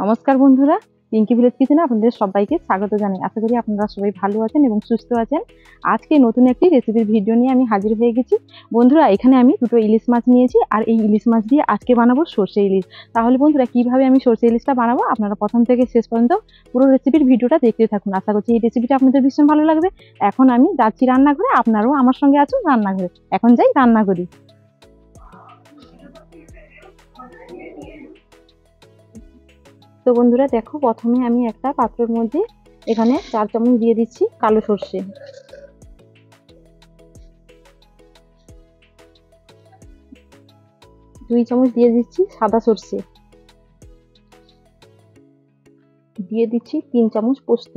নমস্কার বন্ধুরা, পিঙ্কি ভিলেজ কিচেনে আপনাদের সবাইকে স্বাগত জানাই। আশা করি আপনারা সবাই ভালো আছেন এবং সুস্থ আছেন। আজকে নতুন একটি রেসিপির ভিডিও নিয়ে আমি হাজির হয়ে গেছি। বন্ধুরা, এখানে আমি দুটো ইলিশ মাছ নিয়েছি আর এই ইলিশ মাছ দিয়ে আজকে বানাবো সর্ষে ইলিশ। তাহলে বন্ধুরা, কিভাবে আমি সর্ষে ইলিশটা বানাবো আপনারা প্রথম থেকে শেষ পর্যন্ত পুরো রেসিপির ভিডিওটা দেখতে থাকুন। আশা করছি এই রেসিপিটা আপনাদের ভীষণ ভালো লাগবে। এখন আমি যাচ্ছি রান্নাঘরে, আপনারাও আমার সঙ্গে আছেন রান্নাঘরে। এখন যাই রান্না করি। তো বন্ধুরা দেখো, প্রথমে আমি একটা পাত্রের মধ্যে এখানে 4 চামচ দিয়ে দিচ্ছি কালো সর্ষে, 2 চামচ দিয়ে দিচ্ছি সাদা সর্ষে, দিয়ে দিচ্ছি 3 চামচ পোস্ত,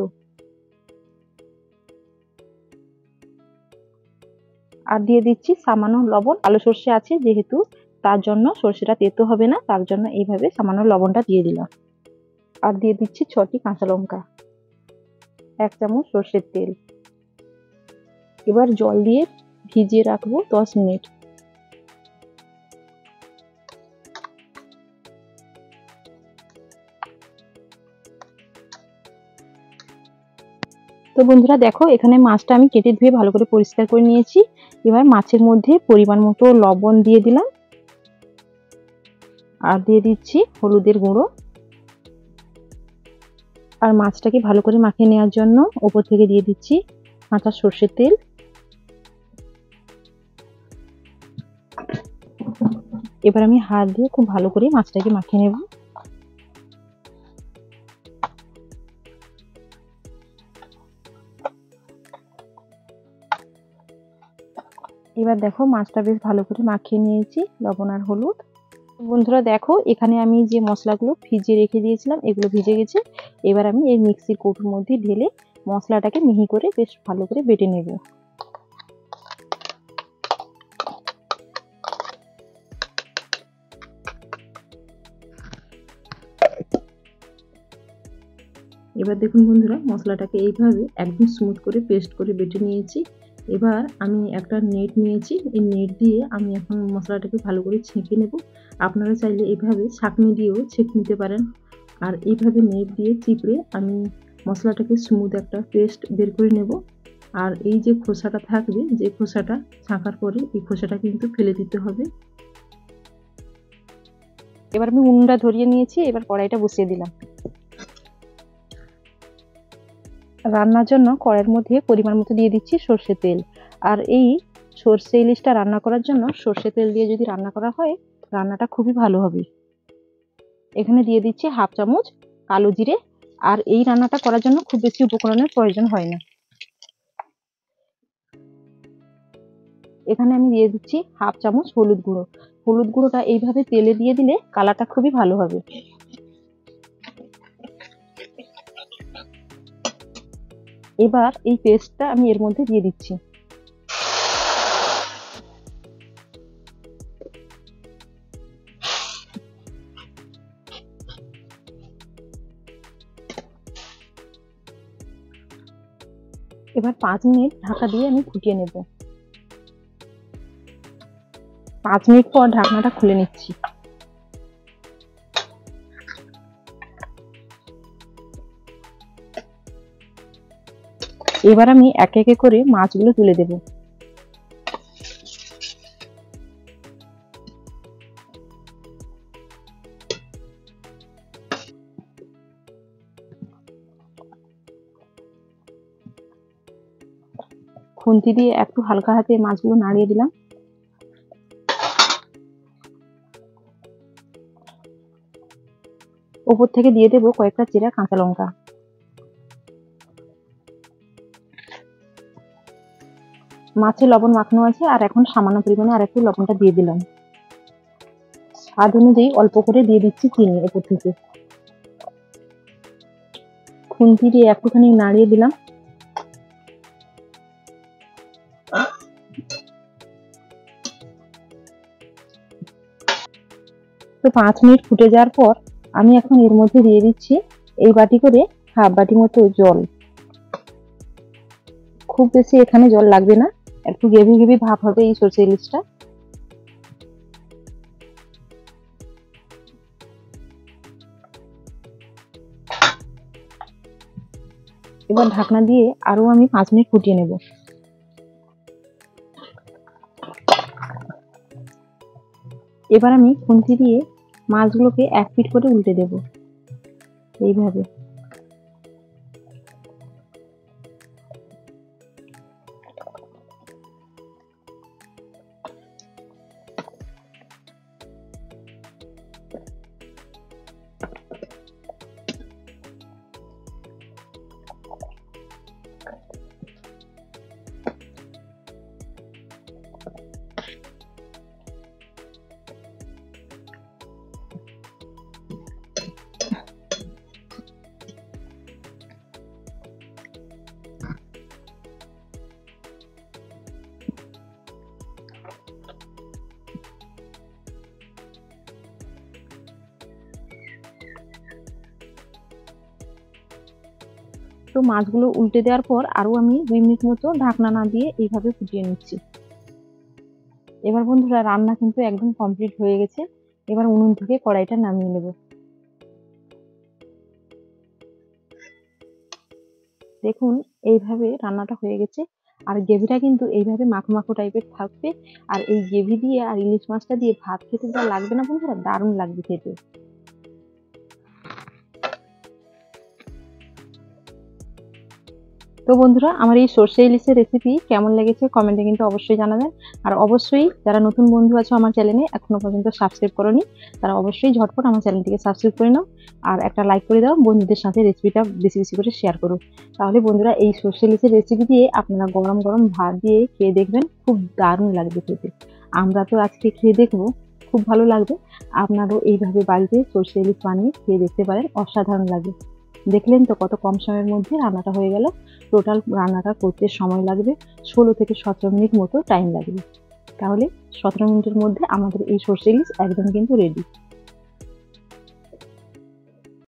আর দিয়ে দিচ্ছি সামান্য লবণ। কালো সর্ষে আছে যেহেতু, তার জন্য সর্ষেটা তেতো হবে না, তার জন্য এইভাবে সামান্য লবণটা দিয়ে দিলাম। আর দিয়ে দিচ্ছি 6টি কাঁচা লঙ্কা, 1 চামচ সর্ষের তেল। এবার জল দিয়ে ভিজিয়ে রাখবো 10 মিনিট। তো বন্ধুরা দেখো, এখানে মাছটা আমি কেটে ধুয়ে ভালো করে পরিষ্কার করে নিয়েছি। এবার মাছের মধ্যে পরিমাণ মতো লবণ দিয়ে দিলাম, আর দিয়ে দিচ্ছি হলুদের গুঁড়ো। আর মাছটাকে ভালো করে মাখিয়ে নেওয়ার জন্য উপর থেকে দিয়ে দিচ্ছি কাঁচা সর্ষের তেল। এবার আমি হাত দিয়ে খুব ভালো করে মাছটাকে মাখিয়ে নেব। এবার দেখো, মাছটা বেশ ভালো করে মাখিয়ে নিয়েছি লবণ আর হলুদ। বন্ধুরা দেখো, এখানে আমি যে মশলাগুলো ভিজিয়ে রেখে দিয়েছিলাম এগুলো ভিজে গেছে। এবার আমি এই মিক্সির কৌটোর মধ্যে ঢেলে মশলাটাকে মিহি করে বেশ ভালো করে বেটে নেব। এবার দেখুন বন্ধুরা, মশলাটাকে এইভাবে একদম স্মুথ করে পেস্ট করে বেটে নিয়েছি। এবার আমি একটা নেট নিয়েছি, এই নেট দিয়ে আমি এখন মশলাটাকে ভালো করে ছেঁকে নেব। আপনারা চাইলে এইভাবে ছাঁকনি দিয়েও ছেঁকে নিতে পারেন। আর এইভাবে নেট দিয়ে চিপড়ে আমি মশলাটাকে স্মুথ একটা পেস্ট বের করে নেব। আর এই যে খোসাটা থাকবে, যে খোসাটা ছাঁকার পরে এই খোসাটা কিন্তু ফেলে দিতে হবে। এবার আমি উনুনটা ধরিয়ে নিয়েছি, এবার কড়াইটা বসিয়ে দিলাম। রান্নার জন্য কড়াইয়ের মধ্যে পরিমাণ মতো দিয়ে দিচ্ছি সর্ষে তেল। আর এই সর্ষে ইলিশটা রান্না করার জন্য সর্ষে তেল দিয়ে যদি রান্না করা হয়, রান্নাটা খুবই ভালো হবে। এখানে দিয়ে দিচ্ছি 1/2 চামচ কালো জিরে। আর এই রান্নাটা করার জন্য খুব বেশি উপকরণের প্রয়োজন হয় না। এখানে আমি দিয়ে দিচ্ছি 1/2 চামচ হলুদ গুঁড়ো। হলুদ গুঁড়োটা এইভাবে তেলে দিয়ে দিলে কালারটা খুবই ভালো হবে। এবার এই পেস্টটা আমি এর মধ্যে দিয়ে দিচ্ছি। এবার 5 মিনিট ঢাকা দিয়ে আমি ফুটিয়ে নেব। 5 মিনিট পর ঢাকনাটা খুলে নিচ্ছি। এবার আমি একে একে করে মাছগুলো তুলে দেব। খুন্তি দিয়ে একটু হালকা হাতে মাছগুলো নাড়িয়ে দিলাম। উপর থেকে দিয়ে দেবো কয়েকটা চেরা কাঁচা লঙ্কা। মাছে লবণ মাখানো আছে, আর এখন সামান্য পরিমাণে আর একটু লবণটা দিয়ে দিলাম। স্বাদ অনুযায়ী অল্প করে দিয়ে দিচ্ছি চিনি উপর থেকে। খুন্তি দিয়ে একটুখানি নাড়িয়ে দিলাম। তো 5 মিনিট ফুটে যাওয়ার পর আমি এখন এর মধ্যে দিয়ে দিচ্ছি এই বাটি করে 1/2 বাটি মতো জল। খুব বেশি এখানে জল লাগবে না, একটু গ্রেভি গ্রেভি ভাব হবে এই সরষে ইলিশটা। এবার ঢাকনা দিয়ে আরো আমি 5 মিনিট ফুটিয়ে নেব। এবার আমি খুন্তি দিয়ে মাছগুলোকে এক পিঠ করে উল্টে দেব এইভাবে। তো মাছগুলো উল্টে দেওয়ার পর আরো আমি 2 মিনিট মতো ঢাকনা না দিয়ে এইভাবে ফুটিয়ে নিচ্ছি। এবার বন্ধুরা রান্না কিন্তু একদম কমপ্লিট হয়ে গেছে। এবার উনুন থেকে কড়াইটা নামিয়ে নেব। দেখুন এইভাবে রান্নাটা হয়ে গেছে। আর গ্রেভিটা কিন্তু এইভাবে মাখো মাখো টাইপের থাকবে। আর এই গ্রেভি দিয়ে আর ইলিশ মাছটা দিয়ে ভাত খেতে যা লাগবে না বন্ধুরা, দারুণ লাগবে খেতে। তো বন্ধুরা আমার এই সর্ষে ইলিশের রেসিপি কেমন লেগেছে কমেন্টে কিন্তু অবশ্যই জানাবেন। আর অবশ্যই যারা নতুন বন্ধু আছো আমার চ্যানেলে এখনো পর্যন্ত সাবস্ক্রাইব করোনি, তারা অবশ্যই ঝটপট আমার চ্যানেলটিকে সাবস্ক্রাইব করে নাও। আর একটা লাইক করে দাও, বন্ধুদের সাথে রেসিপিটা বেশি বেশি করে শেয়ার করো। তাহলে বন্ধুরা এই সর্ষে ইলিশের রেসিপি দিয়ে আপনারা গরম গরম ভাত দিয়ে খেয়ে দেখবেন, খুব দারুণ লাগবে খেতে। আমরা তো আজকে খেয়ে দেখবো, খুব ভালো লাগবে। আপনারাও এইভাবে বাড়িতে সর্ষে ইলিশ বানিয়ে খেয়ে দেখতে পারেন, অসাধারণ লাগে। দেখলেন তো কত কম সময়ের মধ্যে রান্নাটা হয়ে গেল। টোটাল রান্নাটা করতে সময় লাগবে 16 থেকে 17 মিনিট মতো টাইম লাগবে। তাহলে 17 মিনিটের মধ্যে আমাদের এই সর্ষে ইলিশ একদম কিন্তু রেডি।